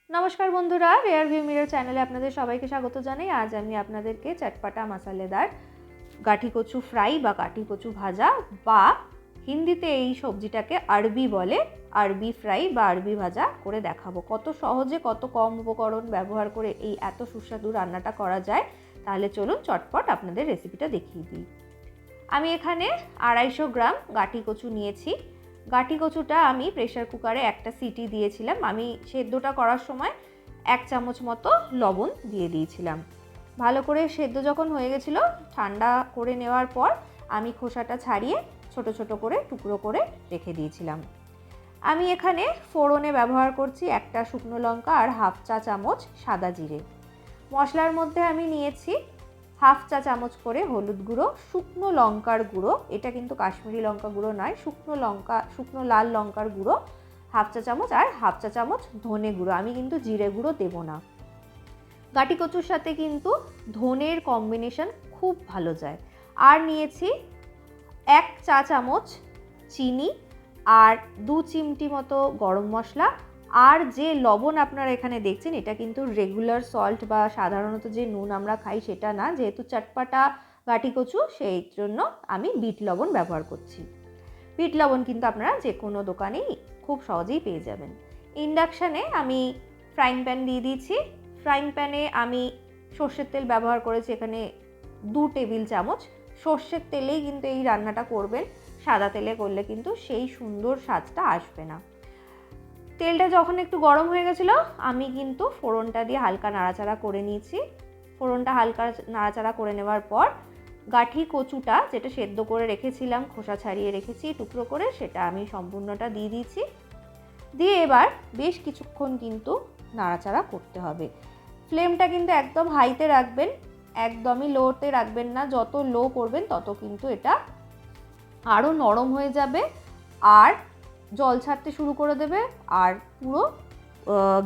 নমস্কার বন্ধুরা, rare view mirror চ্যানেলে আপনাদের সবাইকে স্বাগত জানাই। আজ আমি আপনাদেরকে চটপাটা মশালেদার গাঠি কচু ফ্রাই বা গাঠি কচু ভাজা বা হিন্দিতে এই সবজিটাকে আরবি বলে, আরবি ফ্রাই বা আরবি ভাজা করে দেখাবো। কত সহজে কত কম উপকরণ ব্যবহার করে এই এত সুস্বাদু রান্নাটা করা যায়। তাহলে চলুন চটপট আপনাদের রেসিপিটা দেখিয়ে দিই। আমি এখানে 250 গ্রাম গাঠি কচু নিয়েছি। গাঠি কচুটা আমি প্রেসার কুকারে একটা সিটি দিয়েছিলাম। আমি সেদ্ধটা করার সময় 1 চামচ মতো লবণ দিয়ে দিয়েছিলাম। ভালো করে সেদ্ধ যখন হয়ে গেছিলো, ঠান্ডা করে নেওয়ার পর আমি খোসাটা ছাড়িয়ে ছোট ছোট করে টুকরো করে রেখে দিয়েছিলাম। আমি এখানে ফোড়নে ব্যবহার করছি একটা শুকনো লঙ্কা আর হাফ চা চামচ সাদা জিরে। মশলার মধ্যে আমি নিয়েছি হাফ চা চামচ করে হলুদ গুঁড়ো, শুকনো লঙ্কার গুঁড়ো, এটা কিন্তু কাশ্মীরি লঙ্কা গুঁড়ো নয়, শুকনো লাল লঙ্কার গুঁড়ো হাফ চা চামচ, আর হাফ চা চামচ ধনে গুঁড়ো। আমি কিন্তু জিরে গুঁড়ো দেবো না। গাঠি কচুর সাথে কিন্তু ধনের কম্বিনেশন খুব ভালো যায়। আর নিয়েছি 1 চা চামচ চিনি আর 2 চিমটি মতো গরম মশলা। আর যে লবণ আপনারা এখানে দেখছেন, এটা কিন্তু রেগুলার সল্ট বা সাধারণত যে নুন আমরা খাই সেটা না, যেহেতু চটপাটা গাঠি কচু সেই জন্য আমি বিট লবণ ব্যবহার করছি। বিট লবণ কিন্তু আপনারা যে কোনো দোকানেই খুব সহজেই পেয়ে যাবেন। ইন্ডাকশানে আমি ফ্রাইং প্যান দিয়ে দিয়েছি। ফ্রাইং প্যানে আমি সর্ষের তেল ব্যবহার করেছি এখানে 2 টেবিল চামচ। সর্ষের তেলেই কিন্তু এই রান্নাটা করবেন, সাদা তেলে করলে কিন্তু সেই সুন্দর স্বাদটা আসবে না। তেলটা যখন একটু গরম হয়ে গেছিলো, আমি কিন্তু ফোড়নটা দিয়ে হালকা নাড়াচাড়া করে নিয়েছি। ফোড়নটা হালকা নাড়াচাড়া করে নেওয়ার পর গাঠি কচুটা যেটা সেদ্ধ করে রেখেছিলাম, খোসা ছাড়িয়ে রেখেছি টুকরো করে, সেটা আমি সম্পূর্ণটা দিয়ে দিয়েছি। দিয়ে এবার বেশ কিছুক্ষণ কিন্তু নাড়াচাড়া করতে হবে। ফ্লেমটা কিন্তু একদম হাইতে রাখবেন, একদমই লোতে রাখবেন না। যত লো করবেন তত কিন্তু এটা আরও নরম হয়ে যাবে আর জল ছাড়তে শুরু করে দেবে আর পুরো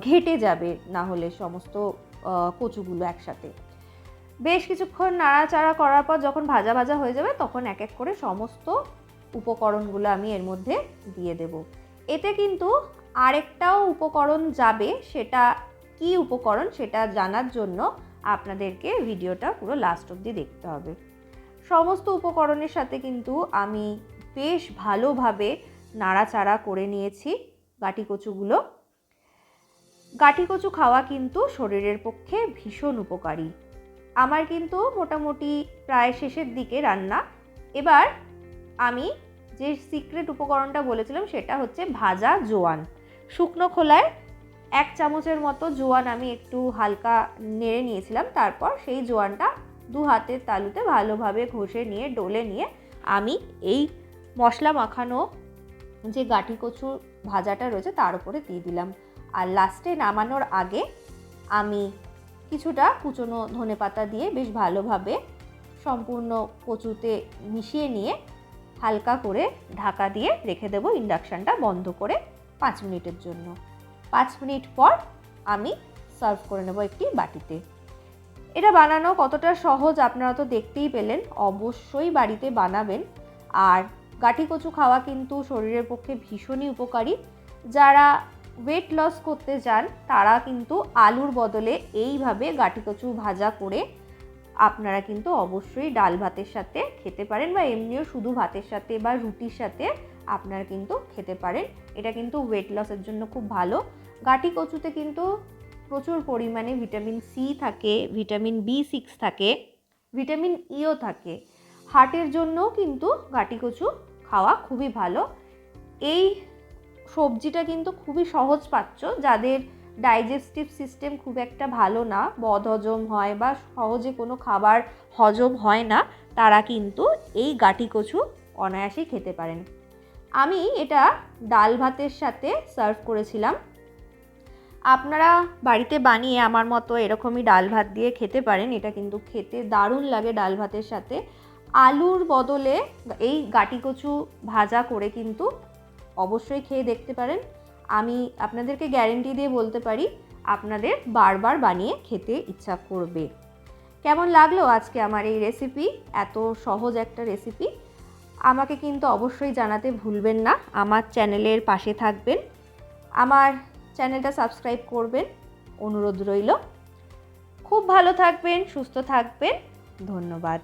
ঘেটে যাবে না হলে সমস্ত কচুগুলো একসাথে। বেশ কিছুক্ষণ নাড়াচাড়া করার পর যখন ভাজা ভাজা হয়ে যাবে, তখন এক এক করে সমস্ত উপকরণগুলো আমি এর মধ্যে দিয়ে দেব। এতে কিন্তু আরেকটাও উপকরণ যাবে, সেটা কি উপকরণ সেটা জানার জন্য আপনাদেরকে ভিডিওটা পুরো লাস্ট অবধি দেখতে হবে। সমস্ত উপকরণের সাথে কিন্তু আমি বেশ ভালোভাবে নাড়াচাড়া করে নিয়েছি গাঠি কচুগুলো। গাঠি কচু খাওয়া কিন্তু শরীরের পক্ষে ভীষণ উপকারী। আমার কিন্তু মোটামুটি প্রায় শেষের দিকে রান্না। এবার আমি যে সিক্রেট উপকরণটা বলেছিলাম সেটা হচ্ছে ভাজা জোয়ান। শুকনো খোলায় 1 চামচের মতো জোয়ান আমি একটু হালকা নেড়ে নিয়েছিলাম। তারপর সেই জোয়ানটা 2 হাতের তালুতে ভালোভাবে ঘষে নিয়ে ডলে নিয়ে আমি এই মশলা মাখানো যে গাঠি কচুর ভাজাটা রয়েছে তার উপরে দিয়ে দিলাম। আর লাস্টে নামানোর আগে আমি কিছুটা কুচনো ধনেপাতা দিয়ে বেশ ভালোভাবে সম্পূর্ণ কচুতে মিশিয়ে নিয়ে হালকা করে ঢাকা দিয়ে রেখে দেবো ইন্ডাকশানটা বন্ধ করে 5 মিনিটের জন্য। 5 মিনিট পর আমি সার্ভ করে নেব একটি বাটিতে। এটা বানানো কতটা সহজ আপনারা তো দেখতেই পেলেন। অবশ্যই বাড়িতে বানাবেন। আর গাঠি কচু খাওয়া কিন্তু শরীরের পক্ষে ভীষণই উপকারী। যারা ওয়েট লস করতে চান তারা কিন্তু আলুর বদলে এইভাবে গাঠি কচু ভাজা করে আপনারা কিন্তু অবশ্যই ডাল ভাতের সাথে খেতে পারেন, বা এমনিও শুধু ভাতের সাথে বা রুটির সাথে আপনারা কিন্তু খেতে পারেন। এটা কিন্তু ওয়েট লসের জন্য খুব ভালো। গাঠি কচুতে কিন্তু প্রচুর পরিমাণে ভিটামিন সি থাকে, ভিটামিন B6 থাকে, ভিটামিন ইও থাকে। হার্টের জন্যও কিন্তু গাঠি কচু খাওয়া খুবই ভালো। এই সবজিটা কিন্তু খুবই সহজ পাচ্য। যাদের ডাইজেস্টিভ সিস্টেম খুব একটা ভালো না, বদহজম হয় বা সহজে কোনো খাবার হজম হয় না, তারা কিন্তু এই গাঠি কচু অনায়াসেই খেতে পারেন। আমি এটা ডাল ভাতের সাথে সার্ভ করেছিলাম। আপনারা বাড়িতে বানিয়ে আমার মতো এরকমই ডাল ভাত দিয়ে খেতে পারেন। এটা কিন্তু খেতে দারুণ লাগে ডাল ভাতের সাথে। আলুর বদলে এই গাঠি কচু ভাজা করে কিন্তু অবশ্যই খেয়ে দেখতে পারেন। আমি আপনাদেরকে গ্যারেন্টি দিয়ে বলতে পারি আপনাদের বারবার বানিয়ে খেতে ইচ্ছা করবে। কেমন লাগলো আজকে আমার এই রেসিপি? এত সহজ একটা রেসিপি। আমাকে কিন্তু অবশ্যই জানাতে ভুলবেন না। আমার চ্যানেলের পাশে থাকবেন, আমার চ্যানেলটা সাবস্ক্রাইব করবেন। অনুরোধ রইল। খুব ভালো থাকবেন, সুস্থ থাকবেন। ধন্যবাদ।